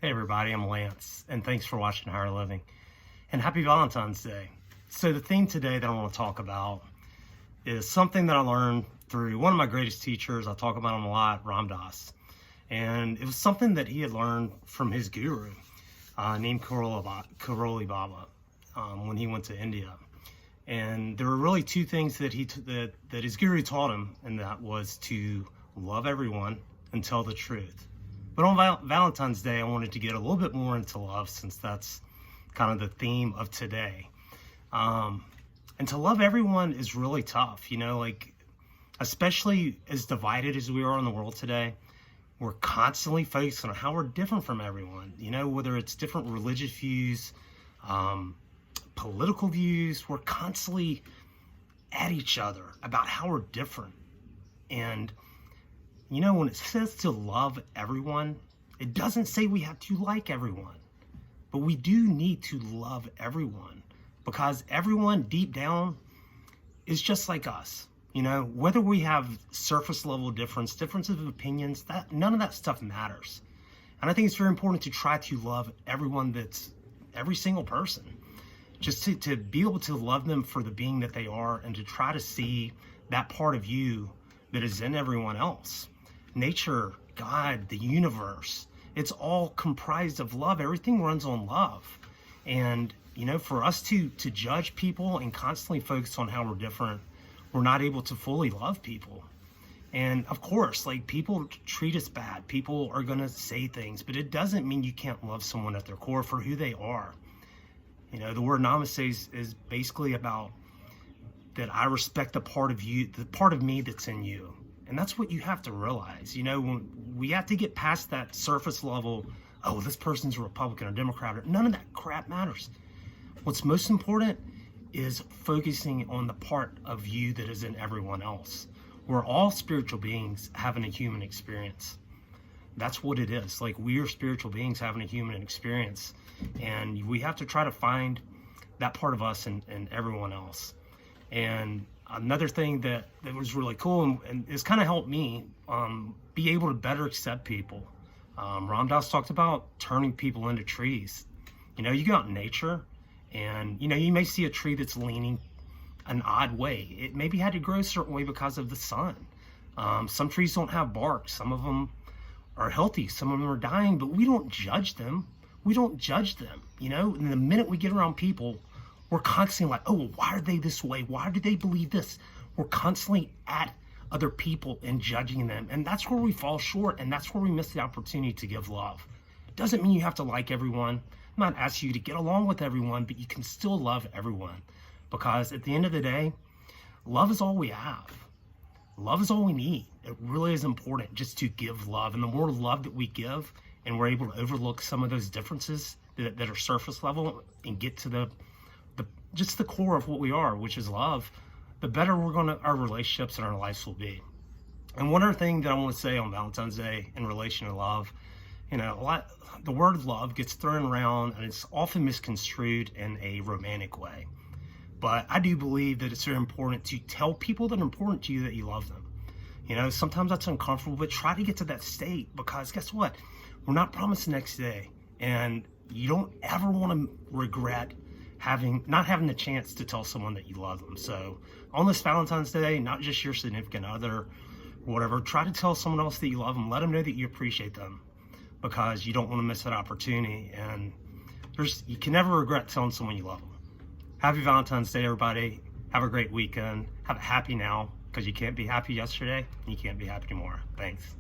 Hey everybody, I'm Lance, and thanks for watching Higher Living. And happy Valentine's Day. So the theme today that I want to talk about is something that I learned through one of my greatest teachers. I talk about him a lot, Ram Dass. And it was something that he had learned from his guru named Karoli Baba when he went to India. And there were really two things that that his guru taught him, and that was to love everyone and tell the truth. But on Valentine's Day, I wanted to get a little bit more into love, since that's kind of the theme of today. And to love everyone is really tough, like, especially as divided as we are in the world today. We're constantly focused on how we're different from everyone, whether it's different religious views, political views. We're constantly at each other about how we're different. And when it says to love everyone, it doesn't say we have to like everyone, but we do need to love everyone, because everyone deep down is just like us. Whether we have surface level differences of opinions, none of that stuff matters. And I think it's very important to try to love everyone, every single person, just to be able to love them for the being that they are, and to try to see that part of you that is in everyone else. Nature, God, the universe, it's all comprised of love. Everything runs on love. And, for us to judge people and constantly focus on how we're different, we're not able to fully love people. And of course, people treat us bad. People are going to say things, but it doesn't mean you can't love someone at their core for who they are. The word namaste is basically about that I respect the part of you, the part of me that's in you. And that's what you have to realize. When we have to get past that surface level, oh, this person's a Republican or Democrat, or none of that crap matters. What's most important is focusing on the part of you that is in everyone else. We're all spiritual beings having a human experience. That's what it is. We are spiritual beings having a human experience. And we have to try to find that part of us in everyone else. And another thing that was really cool and it's kind of helped me be able to better accept people. Ram Dass talked about turning people into trees. You go out in nature and, you may see a tree that's leaning an odd way. It maybe had to grow a certain way because of the sun. Some trees don't have bark. Some of them are healthy. Some of them are dying, but we don't judge them. We don't judge them. And the minute we get around people, we're constantly like, oh, why are they this way? Why do they believe this? We're constantly at other people and judging them. And that's where we fall short. And that's where we miss the opportunity to give love. It doesn't mean you have to like everyone. I'm not asking you to get along with everyone, but you can still love everyone. Because at the end of the day, love is all we have. Love is all we need. It really is important just to give love. And the more love that we give, and we're able to overlook some of those differences that are surface level and get to just the core of what we are, which is love, the better our relationships and our lives will be. And one other thing that I want to say on Valentine's Day in relation to love, the word love gets thrown around and it's often misconstrued in a romantic way. But I do believe that it's very important to tell people that are important to you that you love them. Sometimes that's uncomfortable, but try to get to that state, because guess what? We're not promised the next day. And you don't ever want to regret not having the chance to tell someone that you love them. So on this Valentine's Day, not just your significant other or whatever, try to tell someone else that you love them. Let them know that you appreciate them, because you don't want to miss that opportunity. And you can never regret telling someone you love them. Happy Valentine's Day, everybody. Have a great weekend. Have a happy now, because you can't be happy yesterday and you can't be happy tomorrow. Thanks.